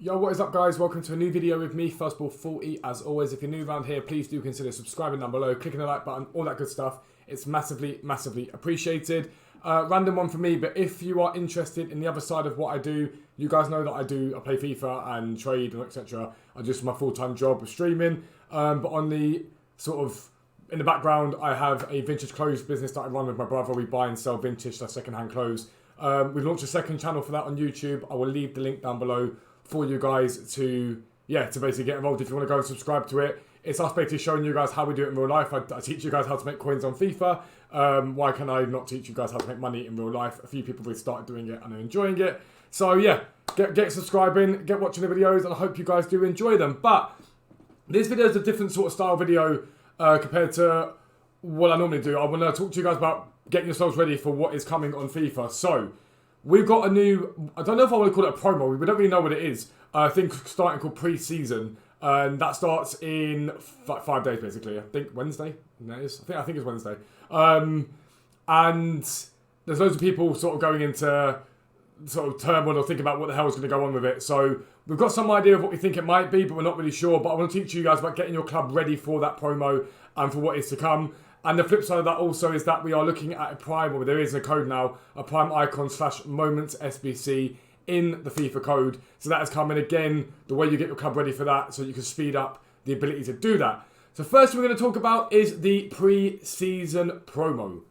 Yo, what is up guys? Welcome to a new video with me, Fuzzball40. As always, if you're new around here, please do consider subscribing down below, clicking the like button, all that good stuff. It's massively, massively appreciated. Random one for me, but if you are interested in the other side of what I do, you guys know that I play FIFA and trade and etc. I do my full-time job of streaming. But on the in the background, I have a vintage clothes business that I run with my brother. We buy and sell vintage, second-hand clothes. We've launched a second channel for that on YouTube. I will leave the link down below for you guys to basically get involved if you want to go and subscribe to it. It's us basically showing you guys how we do it in real life. I teach you guys how to make coins on FIFA. Why can I not teach you guys how to make money in real life? A few people have started doing it and are enjoying it. So yeah, get subscribing, get watching the videos, and I hope you guys do enjoy them. But this video is a different sort of style video compared to what I normally do. I want to talk to you guys about getting yourselves ready for what is coming on FIFA. So we've got a new, I don't know if I want to call it a promo, we don't really know what it is. I think starting called Preseason, and that starts in 5 days basically. I think Wednesday, that is. I think it's Wednesday. And there's loads of people sort of going into sort of turmoil or think about what the hell is going to go on with it. So we've got some idea of what we think it might be, but we're not really sure. But I want to teach you guys about getting your club ready for that promo and for what is to come. And the flip side of that also is that we are looking at a Prime, or there is a code now, a Prime Icon / Moments SBC in the FIFA code. So that is coming again, the way you get your club ready for that, so you can speed up the ability to do that. So first we're going to talk about is the pre-season promo.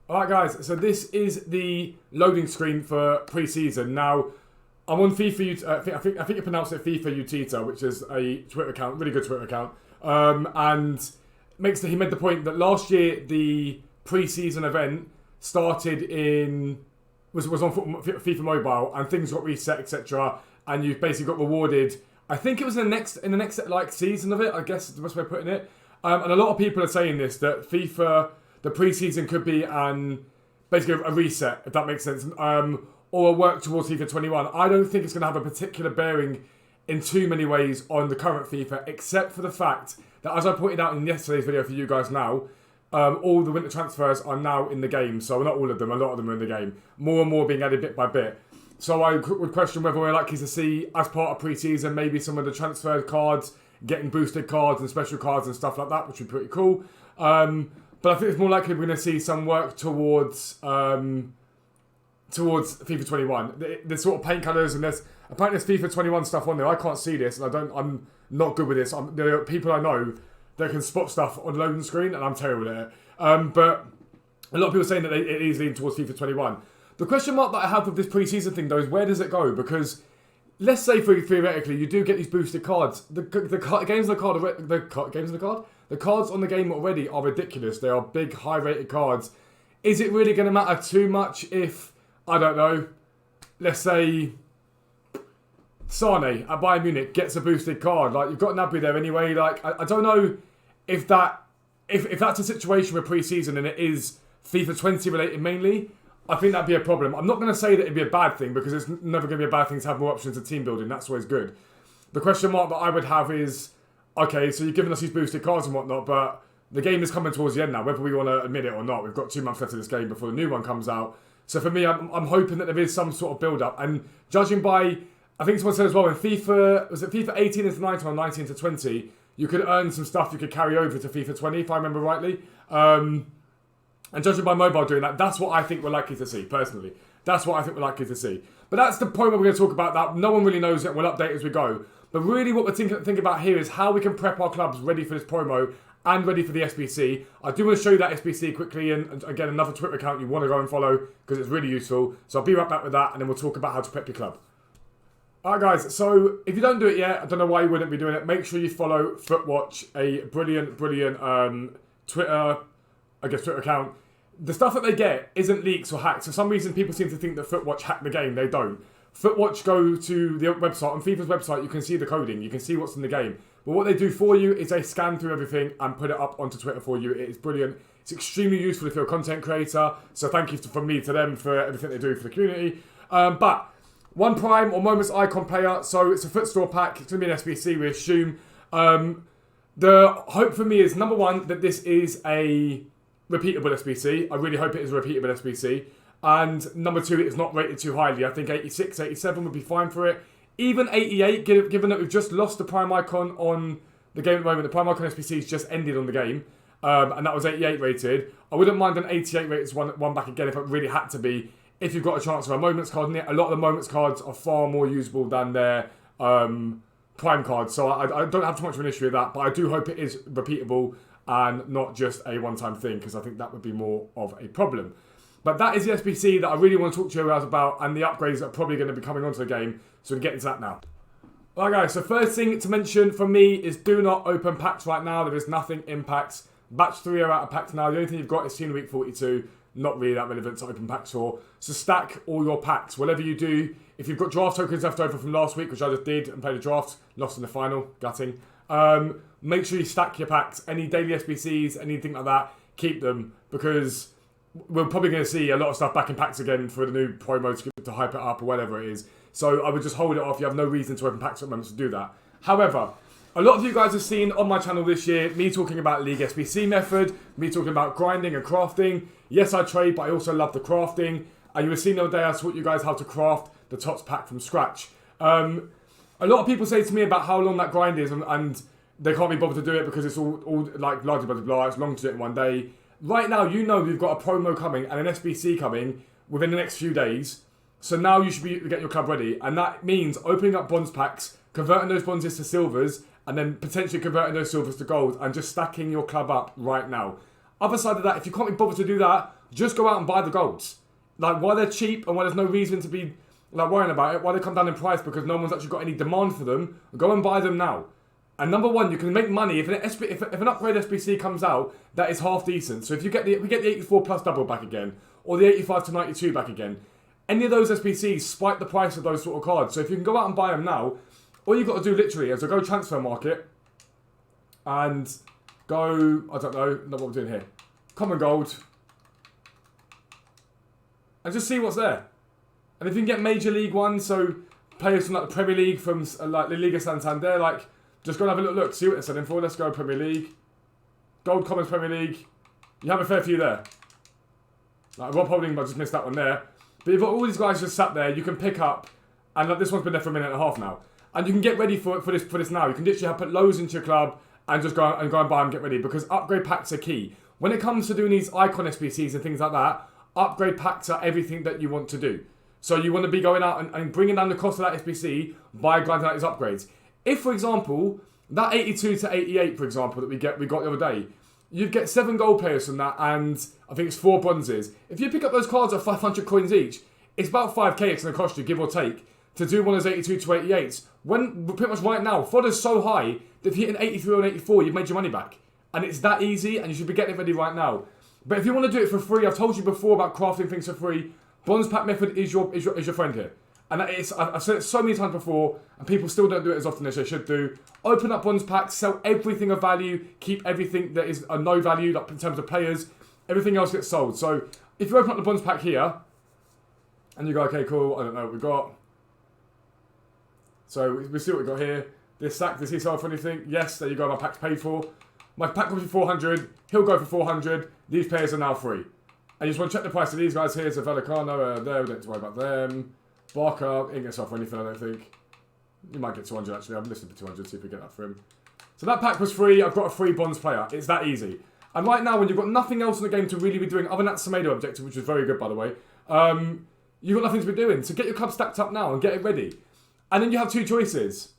Alright guys, so this is the loading screen for pre-season. Now, I'm on FIFA, I think you pronounce it FIFA Utita, which is a Twitter account, really good Twitter account. And he made the point that last year the pre-season event started was on FIFA Mobile, and things got reset, etc. And you basically got rewarded. I think it was in the next like season of it, I guess is the best way of putting it. And a lot of people are saying this, that FIFA, the pre-season could be basically a reset, if that makes sense, or a work towards FIFA 21. I don't think it's going to have a particular bearing in too many ways on the current FIFA, except for the fact that, as I pointed out in yesterday's video for you guys now, all the winter transfers are now in the game. So not all of them, a lot of them are in the game. More and more being added bit by bit. So I would question whether we're likely to see, as part of pre-season, maybe some of the transfer cards getting boosted cards and special cards and stuff like that, which would be pretty cool. But I think it's more likely we're going to see some work towards FIFA 21. There's sort of paint colours, and apparently there's FIFA 21 stuff on there. I can't see this, and I'm not good with this. There are people I know that can spot stuff on the loading screen, and I'm terrible at it. But a lot of people are saying that it is leaning towards FIFA 21. The question mark that I have with this pre-season thing, though, is where does it go? Because let's say theoretically you do get these boosted cards. The cards on the game already are ridiculous. They are big, high-rated cards. Is it really going to matter too much if, I don't know, let's say Sane at Bayern Munich gets a boosted card? Like, you've got Gnabry there anyway. Like, I don't know if that's a situation with pre-season and it is FIFA 20 related mainly. I think that'd be a problem. I'm not going to say that it'd be a bad thing, because it's never going to be a bad thing to have more options of team building. That's always good. The question mark that I would have is, okay, so you've given us these boosted cards and whatnot, but the game is coming towards the end now, whether we want to admit it or not. We've got 2 months left of this game before the new one comes out. So for me, I'm hoping that there is some sort of build-up. And judging by, I think someone said as well, in FIFA 18 into 19 or 19 to 20, you could earn some stuff you could carry over to FIFA 20, if I remember rightly. And judging by mobile doing that, that's what I think we're likely to see, personally. That's what I think we're likely to see. But that's the point where we're going to talk about that. No one really knows yet. We'll update as we go. But really what we're thinking about here is how we can prep our clubs ready for this promo and ready for the SBC. I do want to show you that SBC quickly, and again, another Twitter account you want to go and follow because it's really useful. So I'll be right back with that, and then we'll talk about how to prep your club. Alright guys, so if you don't do it yet, I don't know why you wouldn't be doing it. Make sure you follow Footwatch, a brilliant Twitter account. The stuff that they get isn't leaks or hacks. For some reason, people seem to think that Footwatch hacked the game. They don't. Footwatch go to the website. On FIFA's website, you can see the coding. You can see what's in the game. But what they do for you is they scan through everything and put it up onto Twitter for you. It is brilliant. It's extremely useful if you're a content creator. So thank you from me to them for everything they do for the community. But one Prime or Moments Icon player. So it's a footstore pack. It's going to be an SBC, we assume. The hope for me is, number one, that this is a repeatable SBC. I really hope it is a repeatable SBC. And number 2, it's not rated too highly. I think 86, 87 would be fine for it. Even 88, given that we've just lost the Prime Icon on the game at the moment. The Prime Icon SBC's just ended on the game. And that was 88 rated. I wouldn't mind an 88 rated one back again if it really had to be. If you've got a chance of a Moments card in it. A lot of the Moments cards are far more usable than their Prime cards. So I don't have too much of an issue with that. But I do hope it is repeatable and not just a one-time thing, because I think that would be more of a problem. But that is the SBC that I really want to talk to you guys about, and the upgrades that are probably going to be coming onto the game. So we can get into that now. Alright guys, so first thing to mention from me is do not open packs right now. There is nothing in packs. Batch 3 are out of packs now. The only thing you've got is Team Week 42. Not really that relevant to open packs for. So stack all your packs. Whatever you do, if you've got draft tokens left over from last week, which I just did and played a draft, lost in the final, gutting. Make sure you stack your packs. Any daily SBCs, anything like that, keep them, because we're probably going to see a lot of stuff back in packs again for the new promo to hype it up or whatever it is. So I would just hold it off. You have no reason to open packs at the moment to do that. However, a lot of you guys have seen on my channel this year me talking about League SBC method, me talking about grinding and crafting. Yes, I trade, but I also love the crafting. And you were seeing the other day I taught you guys how to craft the TOTW'S pack from scratch. A lot of people say to me about how long that grind is, and they can't be bothered to do it because it's all like blah, blah, blah, blah. It's long to do it in one day. Right now, you know we've got a promo coming and an SBC coming within the next few days. So now you should be getting your club ready. And that means opening up bronze packs, converting those bronzes to silvers, and then potentially converting those silvers to gold, and just stacking your club up right now. Other side of that, if you can't be bothered to do that, just go out and buy the golds. Like, while they're cheap and while there's no reason to be like worrying about it, while they come down in price because no one's actually got any demand for them, go and buy them now. And number one, you can make money if an upgrade SBC comes out that is half decent. So if we get the 84 plus double back again, or the 85 to 92 back again, any of those SBCs spike the price of those sort of cards. So if you can go out and buy them now, all you've got to do literally is to go transfer market and go, I don't know what I'm doing here, common gold, and just see what's there. And if you can get major league ones, so players from like the Premier League, from like the Liga Santander, like, just go and have a look, see what they're selling for. Let's go Premier League. Gold Commons Premier League. You have a fair few there. Like Rob Holding, I just missed that one there. But you've got all these guys just sat there, you can pick up, and like, this one's been there for a minute and a half now. And you can get ready for this now. You can literally put loads into your club and just go and buy and get ready, because upgrade packs are key. When it comes to doing these icon SBCs and things like that, upgrade packs are everything that you want to do. So you want to be going out and bringing down the cost of that SBC by grinding out these upgrades. If, for example, that 82 to 88, for example, that we got the other day, you'd get 7 gold players from that, and I think it's 4 bronzes. If you pick up those cards at 500 coins each, it's about 5k it's going to cost you, give or take, to do one of those 82 to 88s. When, pretty much right now, fodder's so high that if you hit an 83 or an 84, you've made your money back. And it's that easy, and you should be getting it ready right now. But if you want to do it for free, I've told you before about crafting things for free. Bronze pack method is your friend here. And I've said it so many times before, and people still don't do it as often as they should do. Open up bronze packs, sell everything of value, keep everything that is a no value, like in terms of players. Everything else gets sold. So if you open up the bronze pack here, and you go, okay, cool, I don't know what we've got. So we see what we've got here. This sack, does he sell for anything? Yes, there you go, my pack's paid for. My pack comes for 400, he'll go for 400. These players are now free. And you just want to check the price of these guys here. So Valicano, there, we don't have to worry about them. Barker, ain't gonna sell for anything, I don't think. You might get 200 actually. I'm listening to 200, see if we get that for him. So that pack was free. I've got a free bronze player. It's that easy. And right now, when you've got nothing else in the game to really be doing, other than that Semedo objective, which was very good, by the way, you've got nothing to be doing. So get your club stacked up now and get it ready. And then you have 2 choices.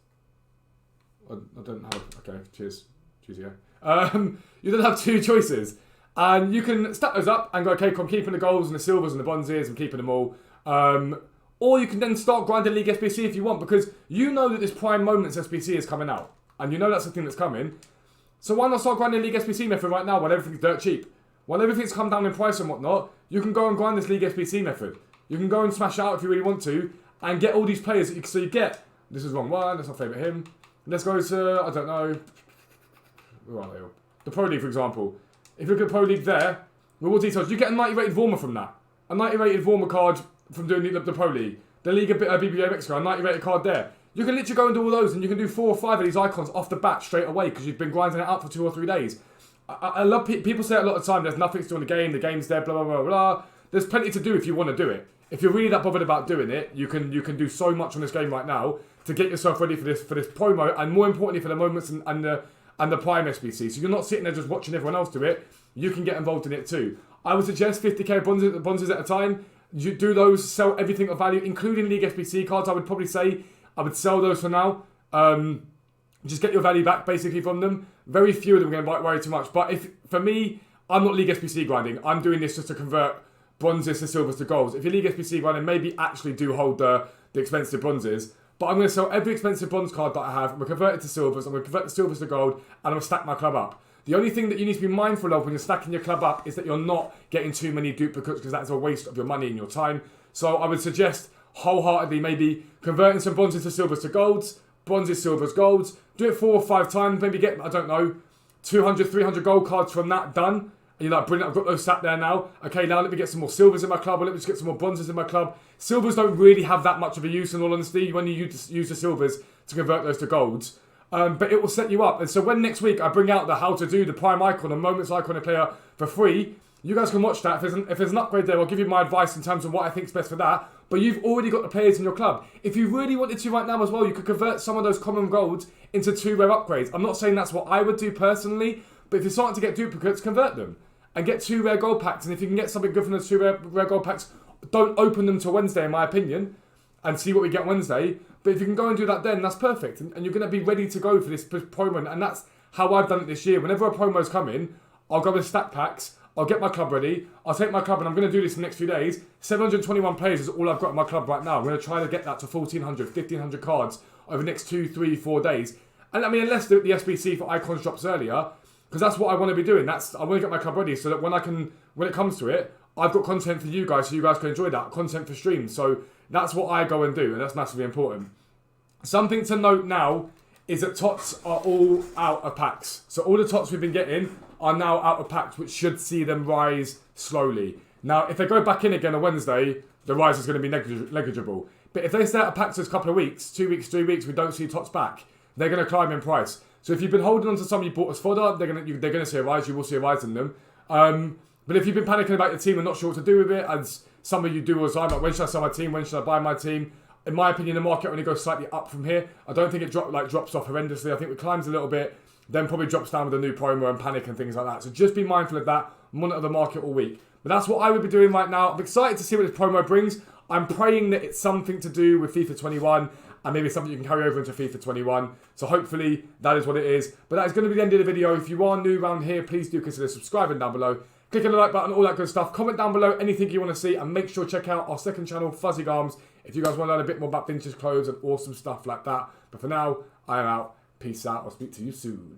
I don't have... Okay, cheers. Cheers, yeah. You then have 2 choices. And you can stack those up and go, okay, I'm keeping the golds and the silvers and the bronzes, I'm keeping them all. Or you can then start grinding League SBC if you want, because you know that this Prime Moments SBC is coming out. And you know that's the thing that's coming. So why not start grinding League SBC method right now while everything's dirt cheap? While everything's come down in price and whatnot, you can go and grind this League SBC method. You can go and smash out if you really want to, and get all these players that so you get. This is wrong one, let's not favourite him. Let's go to, I don't know, where are they all? The Pro League, for example. If you look at Pro League there, with all details, you get a 90 rated Vormer from that. A 90 rated Vormer card from doing the Pro League. The Liga BBA Mexico, a 90 rated card there. You can literally go and do all those, and you can do 4 or 5 of these icons off the bat straight away because you've been grinding it out for 2 or 3 days. I love people say it a lot of time, there's nothing to do in the game's dead, blah, blah, blah, blah. there's plenty to do if you want to do it. If you're really that bothered about doing it, you can do so much on this game right now to get yourself ready for this promo, and more importantly for the moments and the Prime SBC. So you're not sitting there just watching everyone else do it. You can get involved in it too. I would suggest 50k bronzes at a time. You do those, sell everything of value, including League SBC cards. I would probably say I would sell those for now. Just get your value back basically from them. Very few of them are going to worry too much. But for me, I'm not League SBC grinding. I'm doing this just to convert bronzes to silvers to golds. If you're League SBC grinding, maybe actually do hold the expensive bronzes. But I'm going to sell every expensive bronze card that I have. I'm going to convert it to silvers. I'm going to convert the silvers to gold. And I'm going to stack my club up. The only thing that you need to be mindful of when you're stacking your club up is that you're not getting too many duplicates, because that's a waste of your money and your time. So I would suggest wholeheartedly maybe converting some bronzes to silvers to golds, bronzes, silvers, golds. Do it 4 or 5 times. Maybe get, I don't know, 200, 300 gold cards from that done. And you're like, brilliant, I've got those sat there now. Okay, now let me get some more silvers in my club, or let me just get some more bronzes in my club. Silvers don't really have that much of a use, in all honesty, when you use the silvers to convert those to golds. But it will set you up. And so when next week I bring out the how to do the Prime icon and moments icon player for free, you guys can watch that. If there's an upgrade there, I'll give you my advice in terms of what I think is best for that. But you've already got the players in your club. If you really wanted to right now as well, you could convert some of those common golds into 2 rare upgrades. I'm not saying that's what I would do personally, but if you're starting to get duplicates, convert them. And get 2 rare gold packs. And if you can get something good from those 2 rare gold packs, don't open them till Wednesday, in my opinion, and see what we get Wednesday. But if you can go and do that then, that's perfect. And you're going to be ready to go for this promo. And that's how I've done it this year. Whenever a promo's come in, I'll go with stack packs. I'll get my club ready. I'll take my club, and I'm going to do this in the next few days. 721 players is all I've got in my club right now. I'm going to try to get that to 1,400, 1,500 cards over the next 2, 3, 4 days. And I mean, unless the SBC for icons drops earlier, because that's what I want to be doing. I want to get my club ready so that when it comes to it, I've got content for you guys, so you guys can enjoy that. Content for streams. So that's what I go and do, and that's massively important. Something to note now is that TOTW'S are all out of packs. So all the TOTW'S we've been getting are now out of packs, which should see them rise slowly. Now, if they go back in again on Wednesday, the rise is going to be negligible. But if they stay out of packs for a couple of weeks, 2 weeks, 3 weeks, we don't see TOTW'S back, they're going to climb in price. So if you've been holding on to some you bought as fodder, they're going to see a rise. You will see a rise in them. But if you've been panicking about your team and not sure what to do with it, as some of you do all the time, like when should I sell my team, when should I buy my team? In my opinion, the market only goes slightly up from here. I don't think it drops off horrendously. I think it climbs a little bit, then probably drops down with a new promo and panic and things like that. So just be mindful of that. Monitor the market all week. But that's what I would be doing right now. I'm excited to see what this promo brings. I'm praying that it's something to do with FIFA 21 and maybe something you can carry over into FIFA 21. So hopefully that is what it is. But that is going to be the end of the video. If you are new around here, please do consider subscribing down below. Click on the like button, all that good stuff. Comment down below anything you want to see, and make sure to check out our second channel, Fuzzy Garms, if you guys want to learn a bit more about vintage clothes and awesome stuff like that. But for now, I am out. Peace out. I'll speak to you soon.